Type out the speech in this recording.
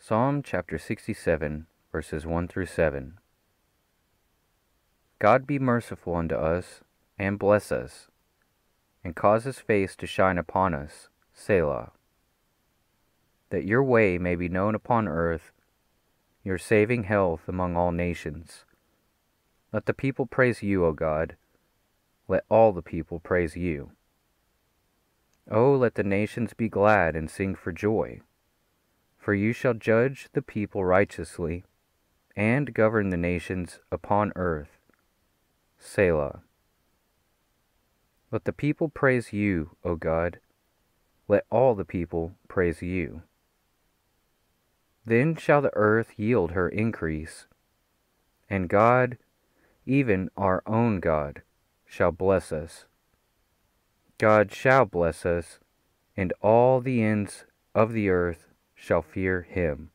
Psalm chapter 67, verses 1 through 7. God be merciful unto us, and bless us, and cause his face to shine upon us, Selah. That your way may be known upon earth, your saving health among all nations. Let the people praise you, O God. Let all the people praise you. O let the nations be glad and sing for joy. For you shall judge the people righteously, and govern the nations upon earth. Selah. Let the people praise you, O God. Let all the people praise you. Then shall the earth yield her increase, and God, even our own God, shall bless us. God shall bless us, and all the ends of the earth shall fear him.